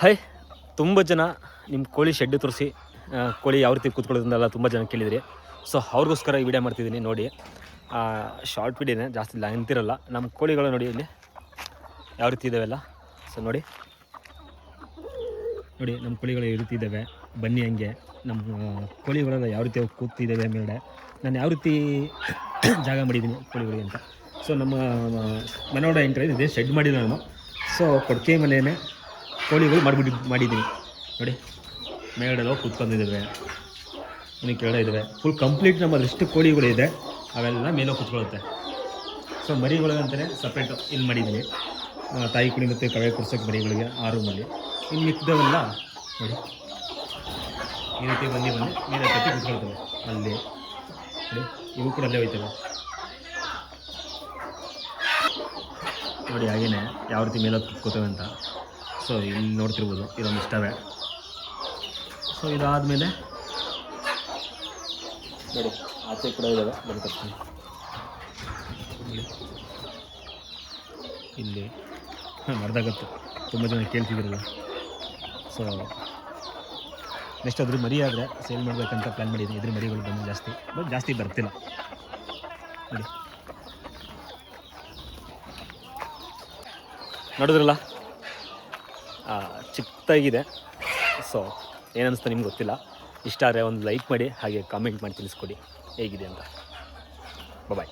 Hi, ತುಂಬ ಜನ ನಿಮ್ಮ ಕೋಳಿ ಶೆಡ್ ತೋರಿಸಿ ಕೋಳಿ ಯಾವ ರೀತಿ ಕೂತ್ಕೊಳ್ಳೋದ್ರಿಂದೆಲ್ಲ ತುಂಬ ಜನ ಕೇಳಿದ್ರಿ. ಸೊ ಅವ್ರಿಗೋಸ್ಕರ ಈ ವಿಡಿಯೋ ಮಾಡ್ತಿದ್ದೀನಿ. ನೋಡಿ, ಶಾರ್ಟ್ ವಿಡಿಯೋನೇ, ಜಾಸ್ತಿ ಲೆಂತಿರಲ್ಲ. ನಮ್ಮ ಕೋಳಿಗಳು ನೋಡಿ ಇಲ್ಲಿ ಯಾವ ರೀತಿ ಇದ್ದಾವೆಲ್ಲ. ಸೊ ನೋಡಿ ನಮ್ಮ ಕೋಳಿಗಳು ಯಾವ ರೀತಿ ಇದ್ದಾವೆ. ಬನ್ನಿ ಹಂಗೆ ನಮ್ಮ ಕೋಳಿಗಳೆಲ್ಲ ಯಾವ ರೀತಿ ಕೂತಿದ್ದಾವೆ ಮೇಲೆ. ನಾನು ಯಾವ ರೀತಿ ಜಾಗ ಮಾಡಿದ್ದೀನಿ ಕೋಳಿಗಳಿಗೆ ಅಂತ. ಸೊ ನಮ್ಮ ಮನೆಯೊಳ ಎಂಟ್ರೆ ಇದೆ, ಶೆಡ್ ಮಾಡಿಲ್ಲ ನಾನು. ಸೊ ಕೊಡ್ಕೆ ಮನೆಯೇ ಕೋಳಿಗಳು ಮಾಡಿದ್ದೀನಿ ನೋಡಿ. ಮೇಲ್ಗಡೆ ಕೂತ್ಕೊಂಡಿದ್ದಾವೆ, ಇನ್ನು ಕೆಳಗಡೆ ಇದ್ದಾವೆ. ಫುಲ್ ಕಂಪ್ಲೀಟ್ ನಮ್ಮದೆಷ್ಟು ಕೋಳಿಗಳಿದೆ ಅವೆಲ್ಲ ಮೇಲೆ ಕೂತ್ಕೊಳ್ಳುತ್ತೆ. ಸೊ ಮರಿಗಳಿಗಂತಲೇ ಸಪ್ರೇಟು ಇಲ್ಲಿ ಮಾಡಿದ್ದೀನಿ. ತಾಯಿ ಕುಳಿ ಮತ್ತು ಕವೆ ಕುರ್ಸೋಕ್ಕೆ ಮರಿಗಳಿಗೆ ಆ ರೂಮಲ್ಲಿ. ಇನ್ನು ಮಿಕ್ಕಿದವೆಲ್ಲ ನೋಡಿ ಈ ರೀತಿ ಬಂದು ಮೇಲೆ ಕಟ್ಟಿ ಕೂತ್ಕೊಳ್ತವೆ ಅಲ್ಲಿ ನೋಡಿ. ಇವು ಕೂಡ ಅಲ್ಲೇ ಹೋಯ್ತವೆ ನೋಡಿ. ಹಾಗೇನೆ ಯಾವ ರೀತಿ ಮೇಲೆ ಕೂತ್ಕೋತವೆ ಅಂತ. ಸೊ ಇಲ್ಲಿ ನೋಡ್ತಿರ್ಬೋದು, ಇದೊಂದು ಇಷ್ಟವೇ. ಸೊ ಇದಾದಮೇಲೆ ನೋಡಿ ಆಚೆ ಕೂಡ ಇದ್ದಾವೆ. ಬಂದು ಇಲ್ಲಿ ಮರ್ದಾಗತ್ತೆ. ತುಂಬ ಜನ ಕೇಳ್ತಿದ್ರಲ್ಲ. ಸೊ ನೆಕ್ಸ್ಟ್ ಅದ್ರ ಮರಿ ಆದರೆ ಸೇಲ್ ಮಾಡಬೇಕಂತ ಪ್ಲ್ಯಾನ್ ಮಾಡಿದ್ದೀನಿ. ಇದ್ರ ಮರಿಗಳು ಬಂದು ಜಾಸ್ತಿ ಬರ್ತಿಲ್ಲ ನೋಡಿ. ನೋಡಿದ್ರಲ್ಲ, ಚಿಕ್ಕದಾಗಿದೆ. ಸೊ ಏನನ್ನಿಸ್ತಾ ನಿಮ್ಗೆ ಗೊತ್ತಿಲ್ಲ. ಇಷ್ಟ ಆದರೆ ಒಂದು ಲೈಕ್ ಮಾಡಿ, ಹಾಗೆ ಕಾಮೆಂಟ್ ಮಾಡಿ ತಿಳಿಸ್ಕೊಡಿ ಹೇಗಿದೆ ಅಂತ. ಬಾಯ್.